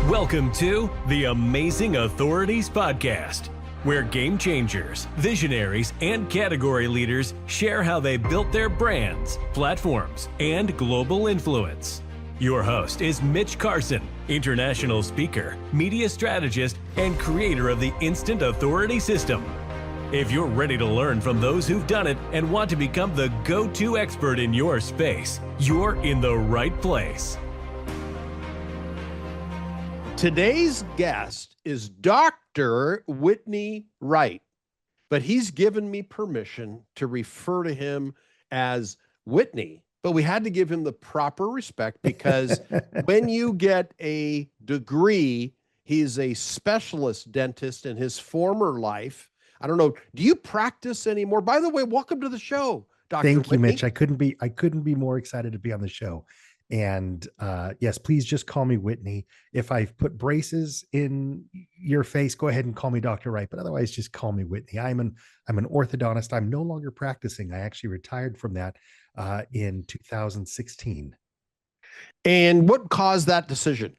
Welcome to the Amazing Authorities Podcast, where game changers, visionaries, and category leaders share how they built their brands, platforms, and global influence. Your host is Mitch Carson, international speaker, media strategist, and creator of the Instant Authority System. If you're ready to learn from those who've done it and want to become the go-to expert in your space, you're in the right place. Today's guest is Dr. Whitney Wright, but he's given me permission to refer to him as Whitney, but we had to give him the proper respect because when you get a degree, he's a specialist dentist in his former life. I don't know. Do you practice anymore? By the way, welcome to the show, Dr. Thank you, Whitney. Mitch. I couldn't be more excited to be on the show. And yes, please just call me Whitney. If I've put braces in your face, go ahead and call me Dr. Wright, but otherwise just call me Whitney. I'm an orthodontist. I'm no longer practicing. I actually retired from that in 2016. And what caused that decision?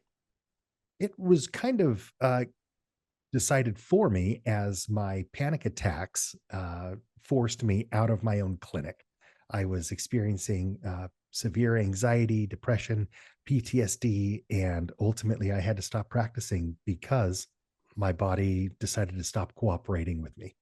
It was kind of decided for me as my panic attacks forced me out of my own clinic. I was experiencing severe anxiety, depression, PTSD, and ultimately I had to stop practicing because my body decided to stop cooperating with me.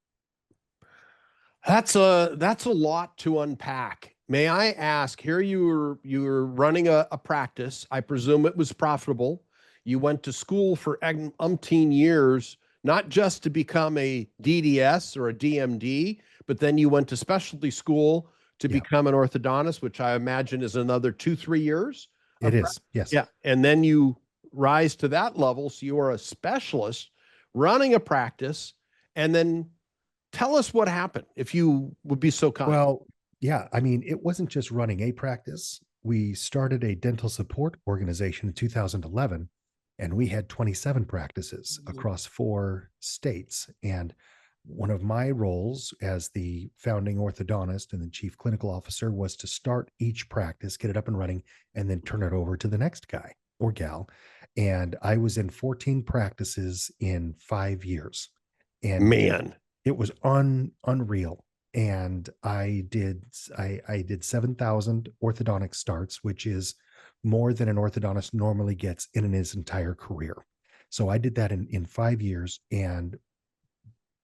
That's a lot to unpack. May I ask, here you were running a practice. I presume it was profitable. You went to school for umpteen years, not just to become a DDS or a DMD, but then you went to specialty school to become an orthodontist, which I imagine is another 2-3 years. It is, yes. Yeah. And then you rise to that level. So you are a specialist running a practice. And then tell us what happened, if you would be so kind. Well, yeah. I mean, it wasn't just running a practice. We started a dental support organization in 2011, and we had 27 practices across 4 states. And one of my roles as the founding orthodontist and the chief clinical officer was to start each practice, get it up and running, and then turn it over to the next guy or gal. And I was in 14 practices in 5 years. And man, it was unreal. And I did 7,000 orthodontic starts, which is more than an orthodontist normally gets in his entire career. So I did that in 5 years. And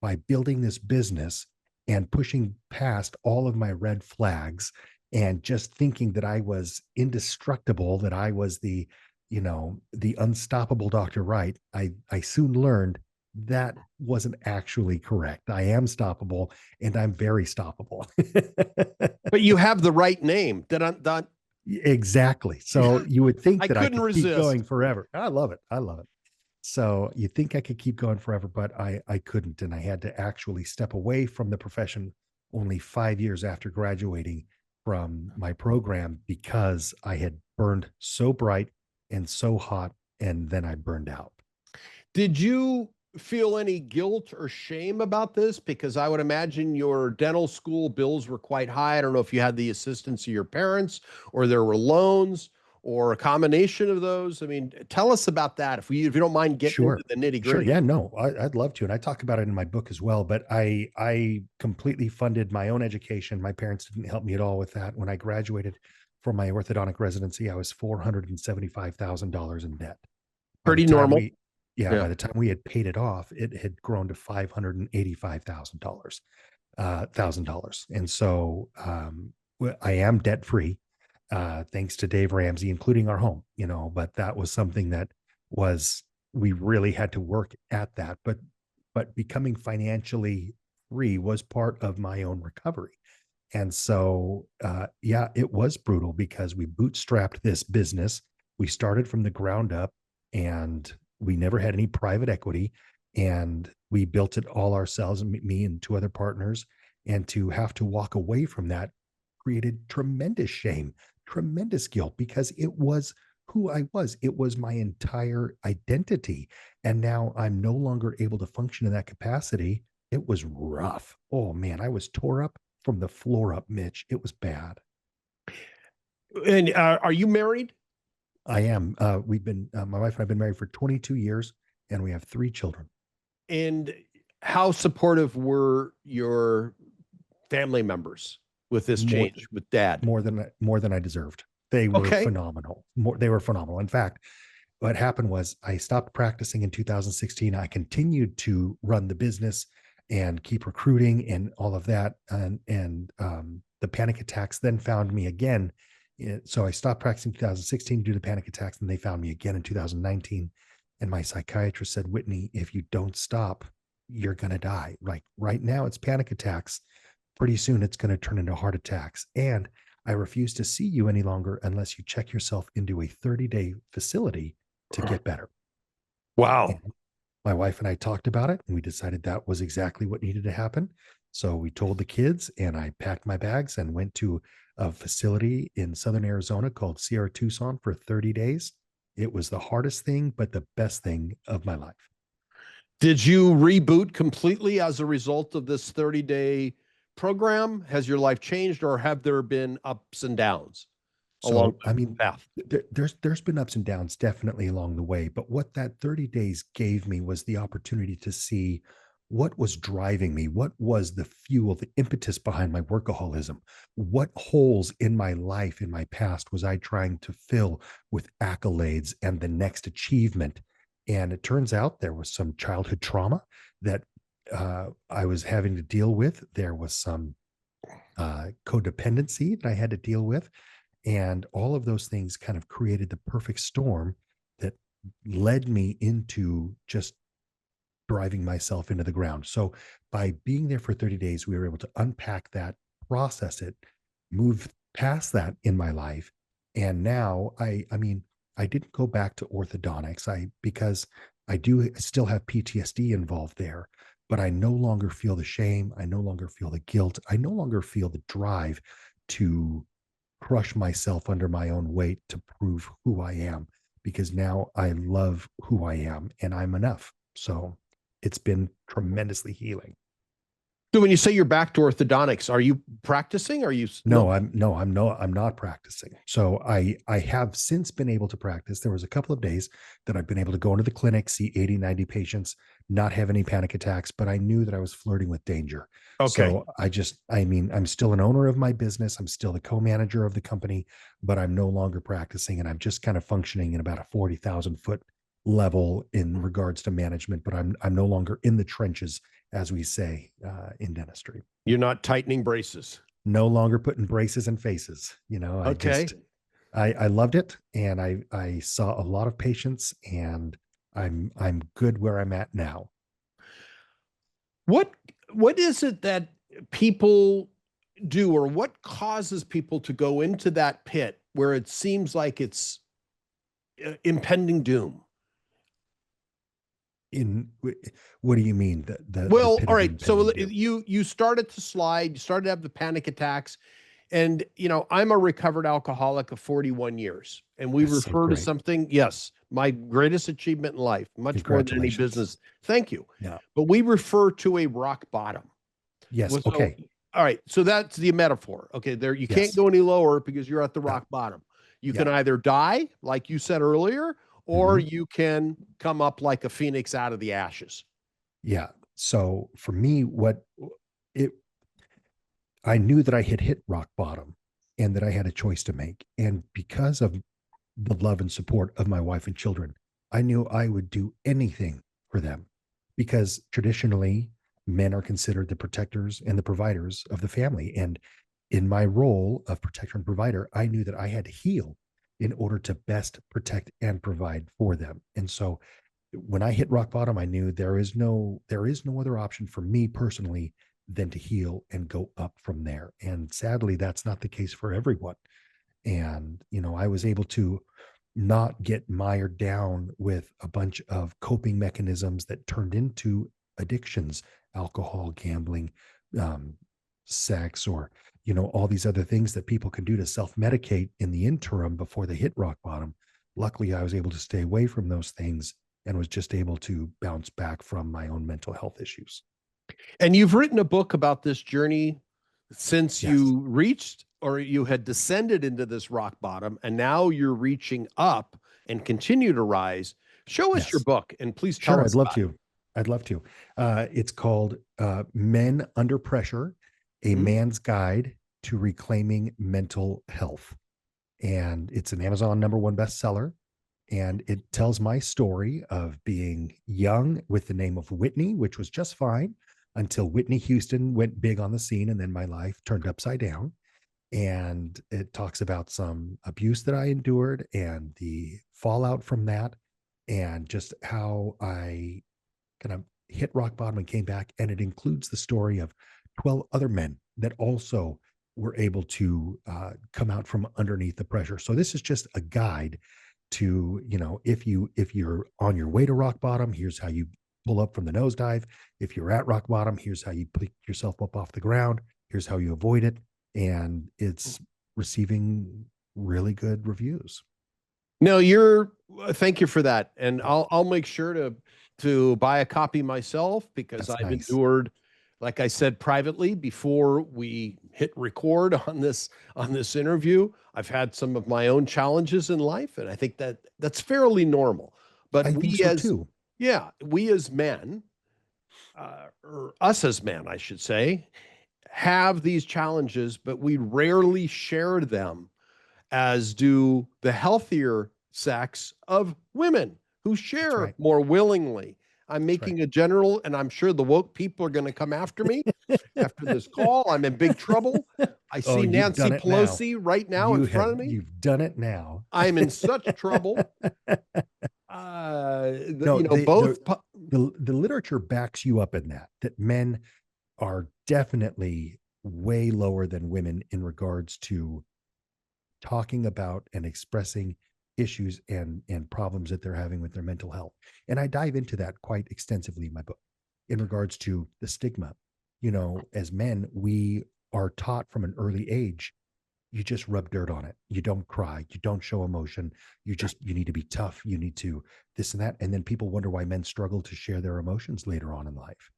by building this business and pushing past all of my red flags and just thinking that I was indestructible, that I was the unstoppable Dr. Wright, I soon learned that wasn't actually correct. I am stoppable, and I'm very stoppable. But you have the right name. Exactly. So you would think that I could resist. keep going forever. I love it. So you think I could keep going forever, but I couldn't. And I had to actually step away from the profession only 5 years after graduating from my program because I had burned so bright and so hot, and then I burned out. Did you feel any guilt or shame about this? Because I would imagine your dental school bills were quite high. I don't know if you had the assistance of your parents or there were loans or a combination of those. I mean, tell us about that if you don't mind getting into the nitty gritty. Sure. Yeah, no, I'd love to. And I talk about it in my book as well, but I completely funded my own education. My parents didn't help me at all with that. When I graduated from my orthodontic residency, I was $475,000 in debt. Pretty normal. By the time we had paid it off, it had grown to $585,000. And so I am debt free. Thanks to Dave Ramsey, including our home, but that was something that we really had to work at that, but becoming financially free was part of my own recovery. And so, it was brutal because we bootstrapped this business. We started from the ground up and we never had any private equity, and we built it all ourselves, me and 2 other partners. And to have to walk away from that created tremendous shame, tremendous guilt, because it was who I was. It was my entire identity. And now I'm no longer able to function in that capacity. It was rough. Oh man, I was tore up from the floor up, Mitch. It was bad. And are you married? I am. We've been, my wife and I have been married for 22 years and we have 3 children. And how supportive were your family members with this More, change with dad? more than I deserved. They were Okay. phenomenal. They were phenomenal. In fact, what happened was I stopped practicing in 2016. I continued to run the business and keep recruiting and all of that. And the panic attacks then found me again. So I stopped practicing in 2016 due to panic attacks, and they found me again in 2019. And my psychiatrist said, Whitney, if you don't stop, you're going to die. Like right now, it's panic attacks. Pretty soon, it's going to turn into heart attacks. And I refuse to see you any longer unless you check yourself into a 30-day facility to get better. Wow. And my wife and I talked about it, and we decided that was exactly what needed to happen. So we told the kids, and I packed my bags and went to a facility in Southern Arizona called Sierra Tucson for 30 days. It was the hardest thing, but the best thing of my life. Did you reboot completely as a result of this 30-day program? Has your life changed, or have there been ups and downs along So, I the mean, path? there's been ups and downs definitely along the way, but what that 30 days gave me was the opportunity to see what was driving me, what was the fuel, the impetus behind my workaholism, what holes in my life, in my past, was I trying to fill with accolades and the next achievement. And it turns out there was some childhood trauma that I was having to deal with. There was some codependency that I had to deal with. And all of those things kind of created the perfect storm that led me into just driving myself into the ground. So by being there for 30 days, we were able to unpack that, process it, move past that in my life. And now I mean, I didn't go back to orthodontics. Because I do still have PTSD involved there, but I no longer feel the shame. I no longer feel the guilt. I no longer feel the drive to crush myself under my own weight to prove who I am, because now I love who I am and I'm enough. So it's been tremendously healing. So when you say you're back to orthodontics, are you practicing? Are you I'm not practicing. So I have since been able to practice. There was a couple of days that I've been able to go into the clinic, see 80, 90 patients, not have any panic attacks, but I knew that I was flirting with danger. Okay. So I mean, I'm still an owner of my business. I'm still the co-manager of the company, but I'm no longer practicing, and I'm just kind of functioning in about a 40,000 foot level in regards to management, but I'm no longer in the trenches, as we say in dentistry. You're not tightening braces. No longer putting braces in faces. Okay. I loved it, and I saw a lot of patients, and I'm good where I'm at now. What is it that people do, or what causes people to go into that pit where it seems like it's impending doom? What do you mean? Well, pit all of right. So impending doom? you started to slide, you started to have the panic attacks. And I'm a recovered alcoholic of 41 years. And we That's so refer to great. something, yes, my greatest achievement in life, much more than any Congratulations. business. Thank you. Yeah. But we refer to a rock bottom. Yes. Well, so, Okay. all right. So that's the metaphor. Okay. There, you can't Yes. go any lower because you're at the Yeah. rock bottom. You Yeah. can either die, like you said earlier, or you can come up like a phoenix out of the ashes. Yeah. So for me, it, I knew that I had hit rock bottom and that I had a choice to make. And because of the love and support of my wife and children, I knew I would do anything for them, because traditionally men are considered the protectors and the providers of the family. And in my role of protector and provider, I knew that I had to heal in order to best protect and provide for them. And so when I hit rock bottom, I knew there is no other option for me personally than to heal and go up from there. And sadly, that's not the case for everyone. And, I was able to not get mired down with a bunch of coping mechanisms that turned into addictions, alcohol, gambling, sex, or, all these other things that people can do to self-medicate in the interim before they hit rock bottom. Luckily, I was able to stay away from those things and was just able to bounce back from my own mental health issues. And you've written a book about this journey since Yes. you reached or you had descended into this rock bottom and now you're reaching up and continue to rise. Show us your Yes. book and please tell Sure. us I'd love about to. I'd love to. It's called Men Under Pressure, A it. Mhm. Man's Guide to Reclaiming Mental Health. And it's an Amazon #1 bestseller. And it tells my story of being young with the name of Whitney, which was just fine until Whitney Houston went big on the scene. And then my life turned upside down. And it talks about some abuse that I endured and the fallout from that, and just how I kind of hit rock bottom and came back. And it includes the story of 12 other men that also were able to come out from underneath the pressure. So this is just a guide to, if you're on your way to rock bottom, here's how you pull up from the nosedive. If you're at rock bottom, here's how you pick yourself up off the ground. Here's how you avoid it. And it's receiving really good reviews. No, thank you for that. And I'll make sure to buy a copy myself because That's I've nice. endured, like I said privately before we hit record on this interview, I've had some of my own challenges in life, and I think that's fairly normal. But I think so too. we as men, or us as men, I should say, have these challenges, but we rarely share them as do the healthier sex of women who That's share right. more willingly. I'm That's right. making a general, and I'm sure the woke people are going to come after me after this call. I'm in big trouble. I Oh, see you've Nancy done it now. Pelosi right now in front of me. You've done it now. I'm in such trouble. No, Both. the literature backs you up in that men are definitely way lower than women in regards to talking about and expressing issues and problems that they're having with their mental health. And I dive into that quite extensively in my book in regards to the stigma. As men, we are taught from an early age, you just rub dirt on it. You don't cry, you don't show emotion. You need to be tough. You need to this and that. And then people wonder why men struggle to share their emotions later on in life.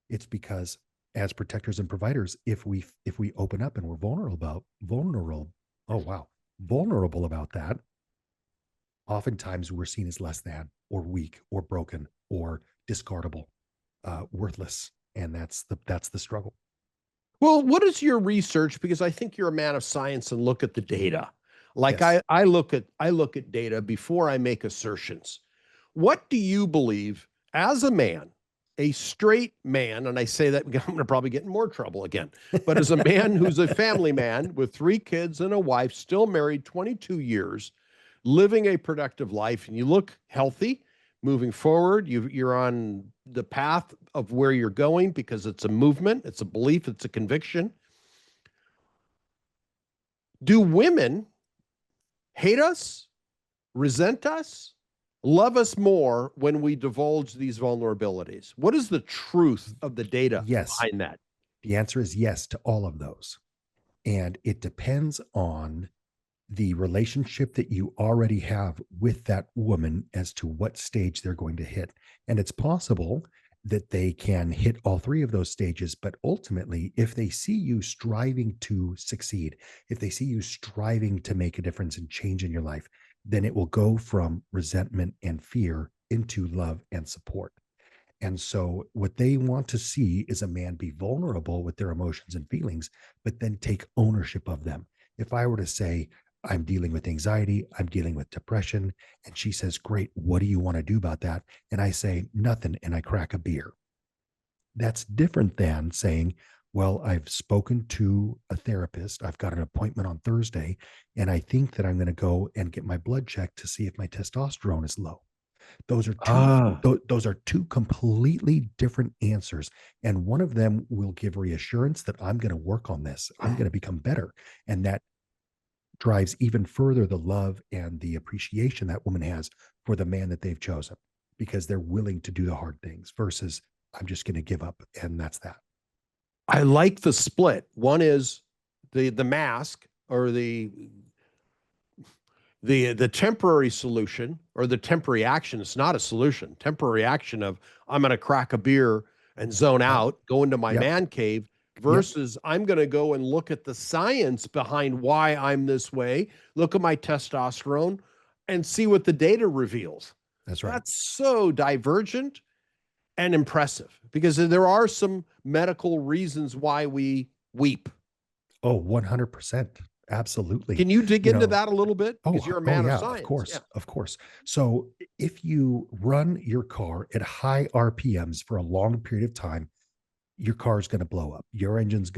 It's because as protectors and providers, if we open up and we're oh wow, vulnerable about that, oftentimes we're seen as less than or weak or broken or discardable, worthless. And that's the struggle. Well, what is your research? Because I think you're a man of science and look at the data. Like Yes. I look at data before I make assertions. What do you believe as a man, a straight man, and I say that because I'm going to probably get in more trouble again, but as a man who's a family man with 3 kids and a wife, still married 22 years, living a productive life, and you look healthy, moving forward, you're on the path of where you're going because it's a movement, it's a belief, it's a conviction. Do women hate us, resent us, love us more when we divulge these vulnerabilities? What is the truth of the data Yes. behind that? The answer is yes to all of those. And it depends on the relationship that you already have with that woman as to what stage they're going to hit. And it's possible that they can hit all three of those stages. But ultimately, if they see you striving to succeed, if they see you striving to make a difference and change in your life, then it will go from resentment and fear into love and support. And so, what they want to see is a man be vulnerable with their emotions and feelings, but then take ownership of them. If I were to say, I'm dealing with anxiety, I'm dealing with depression, and she says, great, what do you want to do about that? And I say, nothing, and I crack a beer. That's different than saying, well, I've spoken to a therapist, I've got an appointment on Thursday, and I think that I'm going to go and get my blood checked to see if my testosterone is low. Those are Ah, those are two completely different answers. And one of them will give reassurance that I'm going to work on this. I'm going to become better. And that drives even further the love and the appreciation that woman has for the man that they've chosen because they're willing to do the hard things versus I'm just going to give up. And that's that. I like the split. One is the mask or the temporary solution or the temporary action. It's not a solution. Temporary action of I'm going to crack a beer and zone Yep. out, go into my Yep. man cave. versus I'm going to go and look at the science behind why I'm this way, look at my testosterone, and see what the data reveals. That's right. That's so divergent and impressive, because there are some medical reasons why we weep. Oh, 100%. Absolutely. Can you dig into that a little bit? Because you're a man of yeah, science. of course. Of course. So if you run your car at high RPMs for a long period of time, your car's going to blow up. Your engine's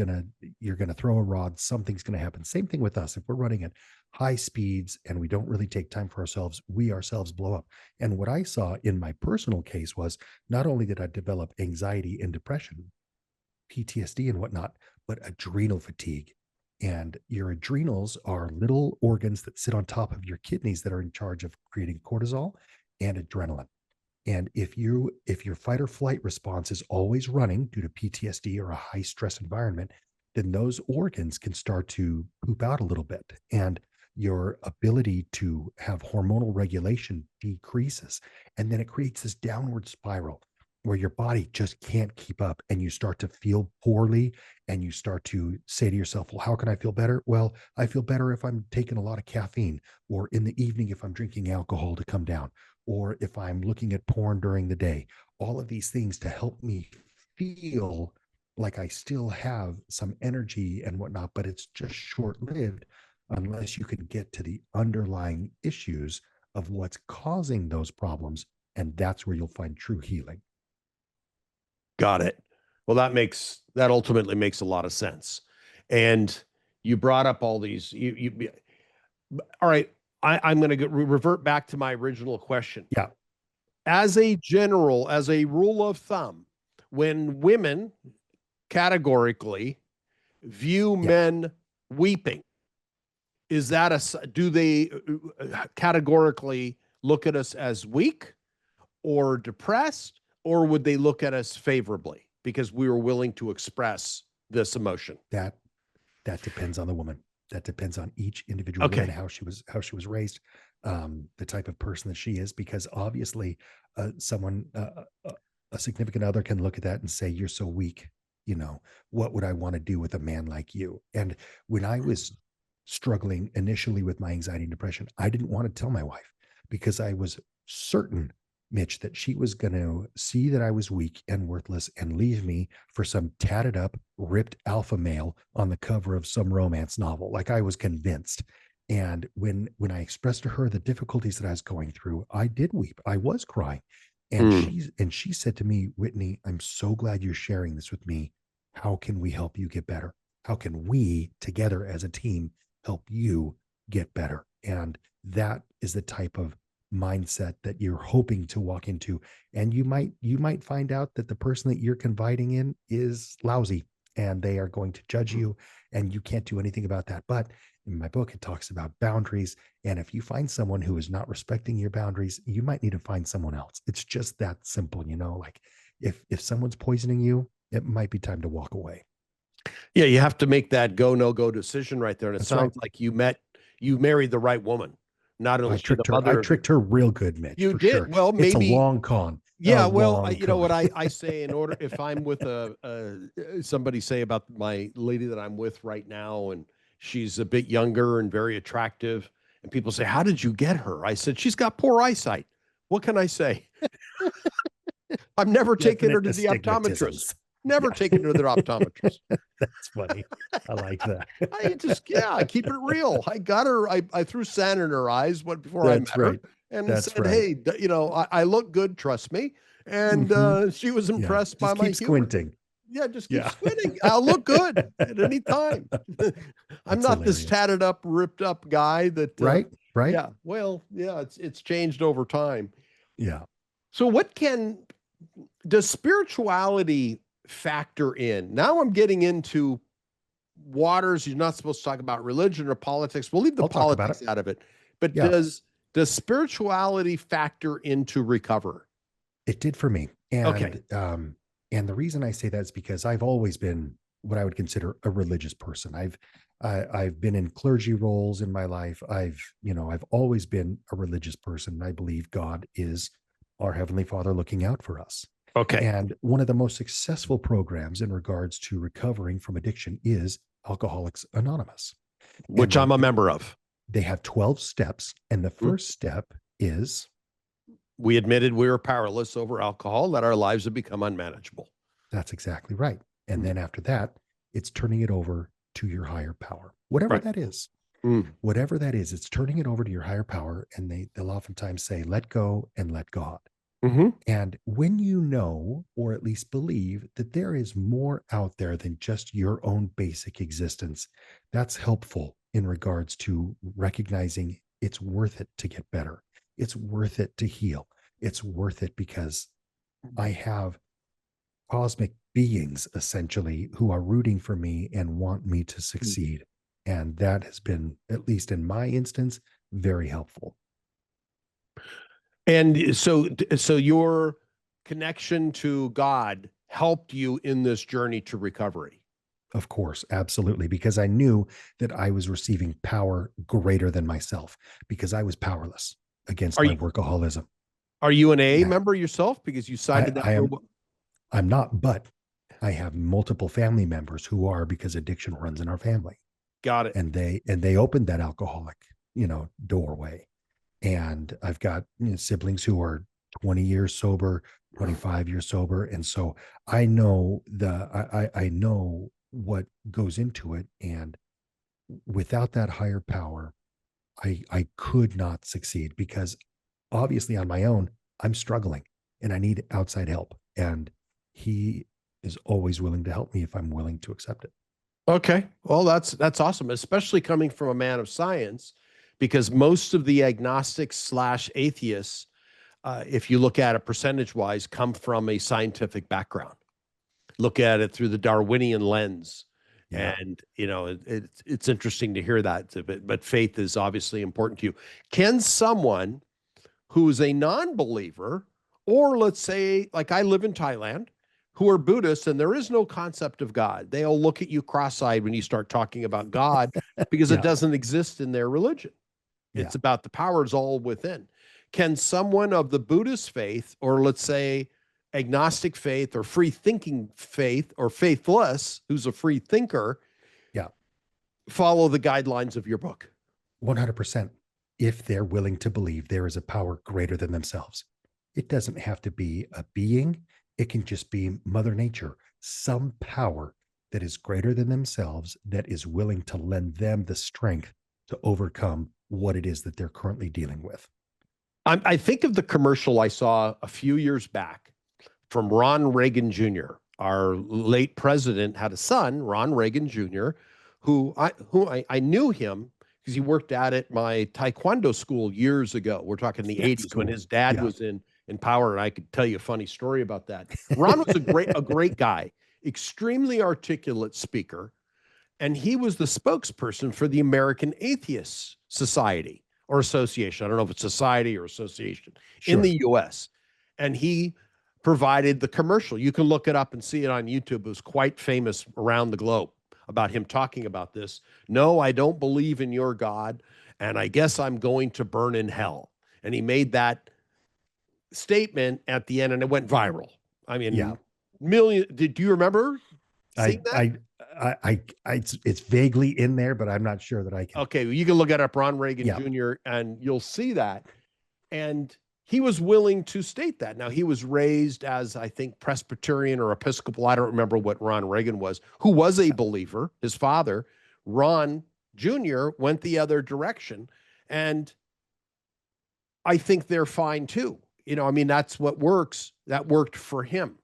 you're going to throw a rod. Something's going to happen. Same thing with us. If we're running at high speeds and we don't really take time for ourselves, we ourselves blow up. And what I saw in my personal case was not only did I develop anxiety and depression, PTSD and whatnot, but adrenal fatigue. And your adrenals are little organs that sit on top of your kidneys that are in charge of creating cortisol and adrenaline. And if your fight or flight response is always running due to PTSD or a high stress environment, then those organs can start to poop out a little bit. And your ability to have hormonal regulation decreases. And then it creates this downward spiral where your body just can't keep up, and you start to feel poorly, and you start to say to yourself, well, how can I feel better? Well, I feel better if I'm taking a lot of caffeine, or in the evening if I'm drinking alcohol to come down, or if I'm looking at porn during the day. All of these things to help me feel like I still have some energy and whatnot, but it's just short-lived unless you can get to the underlying issues of what's causing those problems. And that's where you'll find true healing. Got it. Well, that ultimately makes a lot of sense. And you brought up all these, all right. I'm going to revert back to my original question. Yeah. As a rule of thumb, when women categorically view men weeping, do they categorically look at us as weak or depressed, or would they look at us favorably because we were willing to express this emotion? That depends on the woman. That depends on each individual woman, how she was raised, the type of person that she is, because obviously someone, a significant other can look at that and say, you're so weak. What would I want to do with a man like you? And when I was struggling initially with my anxiety and depression, I didn't want to tell my wife, because I was certain, Mitch, that she was going to see that I was weak and worthless and leave me for some tatted up, ripped alpha male on the cover of some romance novel. Like, I was convinced. And when I expressed to her the difficulties that I was going through, I did weep. I was crying. And she said to me, Whitney, I'm so glad you're sharing this with me. How can we help you get better? How can we together as a team help you get better? And that is the type of mindset that you're hoping to walk into. And you might find out that the person that you're confiding in is lousy, and they are going to judge you, and you can't do anything about that. But in my book, it talks about boundaries. And if you find someone who is not respecting your boundaries, you might need to find someone else. It's just that simple. Like, if someone's poisoning you, it might be time to walk away. Yeah, you have to make that go, no go decision right there. And it sounds right. like you married the right woman. Not only I tricked her real good, Mitch. You did. Sure. Well, maybe it's a long con. Yeah. Well, you know what I say, if I'm with somebody, say about my lady that I'm with right now, and she's a bit younger and very attractive, and people say, how did you get her? I said, she's got poor eyesight. What can I say? I'm never taking her to the optometrist. Never taken her to the optometrist. That's funny. I like that. I keep it real. I got her. I threw sand in her eyes before I met her, and said, hey, I look good. Trust me. And she was impressed by my humor. Squinting. Yeah, just keep squinting. I'll look good at any time. I'm not hilarious. This tatted up, ripped up guy that. Right. Yeah. Well, yeah. It's changed over time. Yeah. So does spirituality factor in? Now I'm getting into waters you're not supposed to talk about, religion or politics. We'll leave the politics out of it. But does spirituality factor into recover? It did for me. And and the reason I say that is because I've always been what I would consider a religious person. I've been in clergy roles in my life. I've always been a religious person. I believe God is our Heavenly Father looking out for us. Okay. And one of the most successful programs in regards to recovering from addiction is Alcoholics Anonymous. Which I'm a member of. They have 12 steps. And the Hmm. first step is We admitted we were powerless over alcohol, that our lives had become unmanageable. that's exactly right. And Mm. then after that, it's turning it over to your higher power, whatever Right. that is. Mm. Whatever that is, it's turning it over to your higher power. And they'll oftentimes say, let go and let God. Mm-hmm. And when you know, or at least believe, that there is more out there than just your own basic existence, that's helpful in regards to recognizing it's worth it to get better. It's worth it to heal. It's worth it because I have cosmic beings essentially who are rooting for me and want me to succeed. And that has been, at least in my instance, very helpful. And so your connection to God helped you in this journey to recovery. Of course, absolutely. Because I knew that I was receiving power greater than myself because I was powerless against Are my you workaholism. are you an A Yeah, member yourself? Because you I, cited that I for am, I'm not, but I have multiple family members who are, because addiction runs in our family. got it. And they opened that alcoholic, doorway. And I've got siblings who are 20 years sober, 25 years sober. And so I know I know what goes into it. And without that higher power, I could not succeed because obviously on my own, I'm struggling and I need outside help. And he is always willing to help me if I'm willing to accept it. Okay. Well, that's awesome, especially coming from a man of science, because most of the agnostics slash atheists, if you look at it percentage wise, come from a scientific background. Look at it through the Darwinian lens. Yeah. And it's interesting to hear that, but faith is obviously important to you. Can someone who's a non-believer, or let's say, like I live in Thailand, who are Buddhists and there is no concept of God, they'll look at you cross-eyed when you start talking about God because it Yeah. doesn't exist in their religion. Yeah. It's about the powers all within. Can someone of the Buddhist faith, or let's say agnostic faith, or free thinking faith, or faithless, who's a free thinker, Yeah. follow the guidelines of your book? 100%. If they're willing to believe there is a power greater than themselves, it doesn't have to be a being. It can just be Mother Nature, some power that is greater than themselves, that is willing to lend them the strength to overcome what it is that they're currently dealing with. I think of the commercial I saw a few years back from Ron Reagan Jr. Our late president had a son, Ron Reagan Jr., who I knew him because he worked out at my taekwondo school years ago. We're talking the That's 80s when cool. his dad Yeah. was in power, and I could tell you a funny story about that. Ron was a great guy, extremely articulate speaker, and he was the spokesperson for the American Atheists Society or Association. I don't know if it's society or association in Sure. the US. And he provided the commercial. You can look it up and see it on YouTube. It was quite famous around the globe about him talking about this. No, I don't believe in your God, and I guess I'm going to burn in hell. And he made that statement at the end, and it went viral. I Yeah. mean, million. Did you remember I, seeing that? I, it's vaguely in there, but I'm not sure that I can. Okay, well, you can look it up, Ron Reagan Yeah. Jr., and you'll see that. And he was willing to state that. Now, he was raised as, I think, Presbyterian or Episcopal. I don't remember what Ron Reagan was, who was a believer. His father, Ron Jr., went the other direction. And I think they're fine too. I mean, that's what works. That worked for him.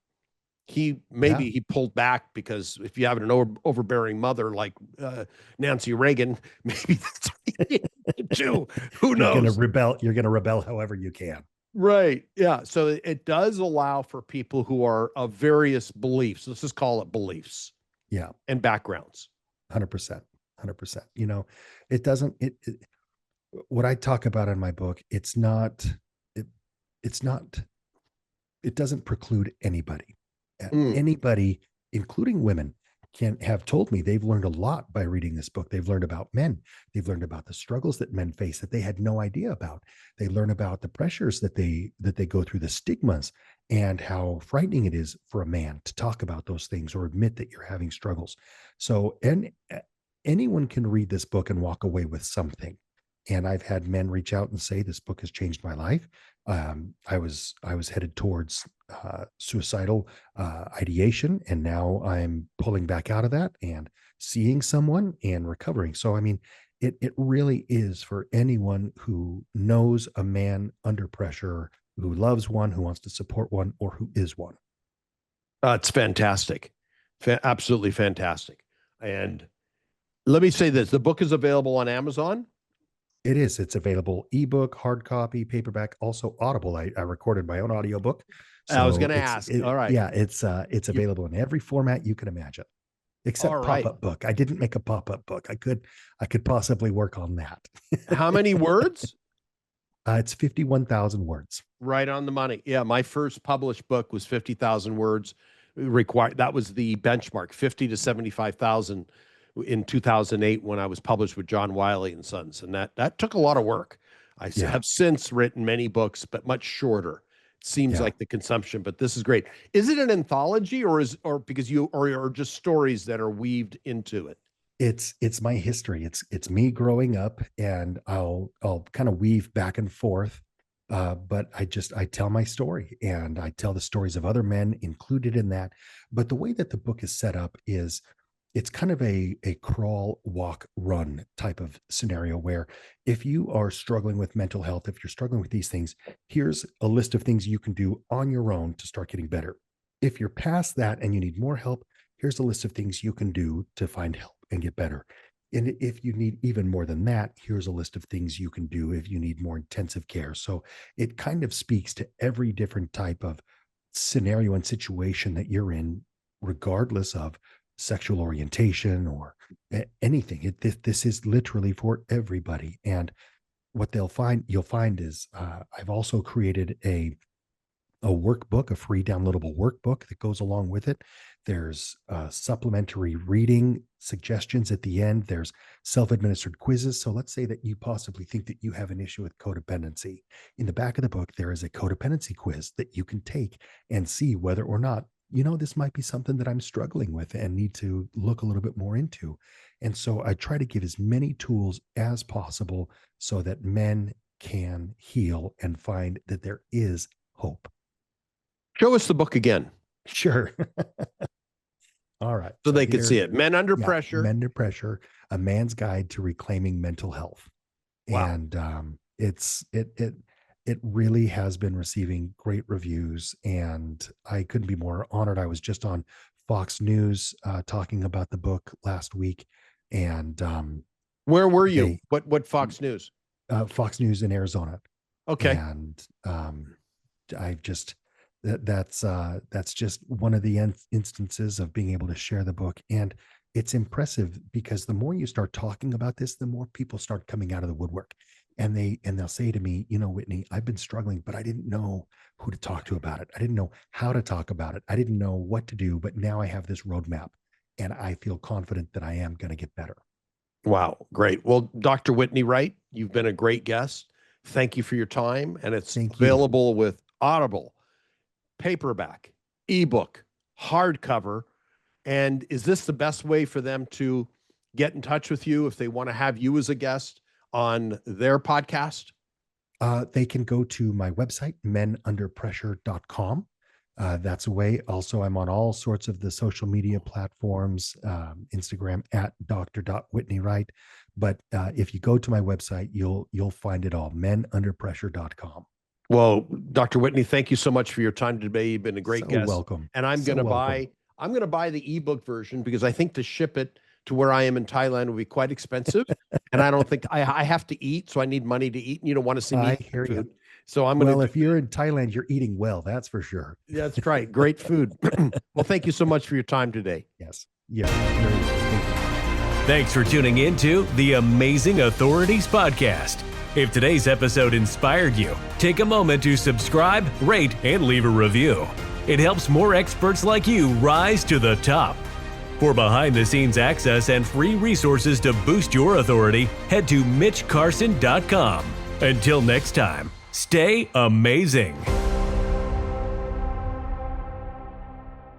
Yeah. Maybe he pulled back because if you have an overbearing mother like Nancy Reagan, maybe that's what he did too. Who You're going to knows? rebel. You're going to rebel however you can. Right. Yeah. So it does allow for people who are of various beliefs. Let's just call it beliefs Yeah. and backgrounds. 100%. 100%. It doesn't, what I talk about in my book, it's not, it's not, it doesn't preclude anybody, Mm. anybody, including women, can have told me they've learned a lot by reading this book. They've learned about men. They've learned about the struggles that men face that they had no idea about. They learn about the pressures that they go through, the stigmas, and how frightening it is for a man to talk about those things or admit that you're having struggles. So, and anyone can read this book and walk away with something. And I've had men reach out and say, this book has changed my life. I was headed towards suicidal ideation, and now I'm pulling back out of that and seeing someone and recovering. So, I mean, it really is for anyone who knows a man under pressure, who loves one, who wants to support one, or who is one. It's fantastic. Absolutely fantastic. And let me say this, the book is available on Amazon. It is. It's available ebook, hard copy, paperback, also Audible. I recorded my own audiobook. I was going to ask. All right. Yeah, it's available in every format you can imagine, except pop-up book. I didn't make a pop-up book. I could possibly work on that. How many words? It's 51,000 words. Right on the money. Yeah, my first published book was 50,000 words required. That was the benchmark, 50 to 75,000 in 2008 when I was published with John Wiley and Sons, and that took a lot of work. I have since written many books, but much shorter. It seems like the consumption, but this is great. Is it an anthology, or because you or just stories that are weaved into it? It's my history. It's me growing up, and I'll kind of weave back and forth. But I tell my story, and I tell the stories of other men included in that. But the way that the book is set up is it's kind of a crawl, walk, run type of scenario where if you are struggling with mental health, if you're struggling with these things, here's a list of things you can do on your own to start getting better. If you're past that and you need more help, here's a list of things you can do to find help and get better. And if you need even more than that, here's a list of things you can do if you need more intensive care. So it kind of speaks to every different type of scenario and situation that you're in, regardless of sexual orientation or anything. This is literally for everybody. And what you'll find is I've also created a workbook, a free downloadable workbook that goes along with it. There's supplementary reading suggestions at the end. There's self-administered quizzes. So let's say that you possibly think that you have an issue with codependency. In the back of the book, there is a codependency quiz that you can take and see whether or not, this might be something that I'm struggling with and need to look a little bit more into. And so I try to give as many tools as possible so that men can heal and find that there is hope. Show us the book again. Sure. All right. So they can see it. Men Under Pressure. Men Under Pressure, A Man's Guide to Reclaiming Mental Health. Wow. And it really has been receiving great reviews, and I couldn't be more honored. I was just on Fox News talking about the book last week. And where were you? What Fox News? Fox News in Arizona. Okay. And that's just one of the instances of being able to share the book. And it's impressive because the more you start talking about this, the more people start coming out of the woodwork. And they'll say to me, Whitney, I've been struggling, but I didn't know who to talk to about it. I didn't know how to talk about it. I didn't know what to do, but now I have this roadmap and I feel confident that I am going to get better. Wow. Great. Well, Dr. Whitney Wright, you've been a great guest. Thank you for your time. And it's available with Audible, paperback, ebook, hardcover. And is this the best way for them to get in touch with you if they want to have you as a guest on their podcast? They can go to my website, menunderpressure.com. That's a way. Also, I'm on all sorts of the social media platforms, Instagram at dr.whitneywright. But if you go to my website, you'll find it all, menunderpressure.com. Well, Dr. Whitney, thank you so much for your time today. You've been a great guest. Welcome. And I'm going to buy the ebook version because I think to ship it to where I am in Thailand will be quite expensive. And I don't think I have to eat, so I need money to eat, and you don't want to see me eat food. You. So I'm going to. Well, if you're in Thailand, you're eating well, that's for sure. That's right. Great food. Well, thank you so much for your time today. Yes. Yeah. Thanks for tuning in to the Amazing Authorities Podcast. If today's episode inspired you, take a moment to subscribe, rate, and leave a review. It helps more experts like you rise to the top. For behind-the-scenes access and free resources to boost your authority, head to MitchCarson.com. Until next time, stay amazing.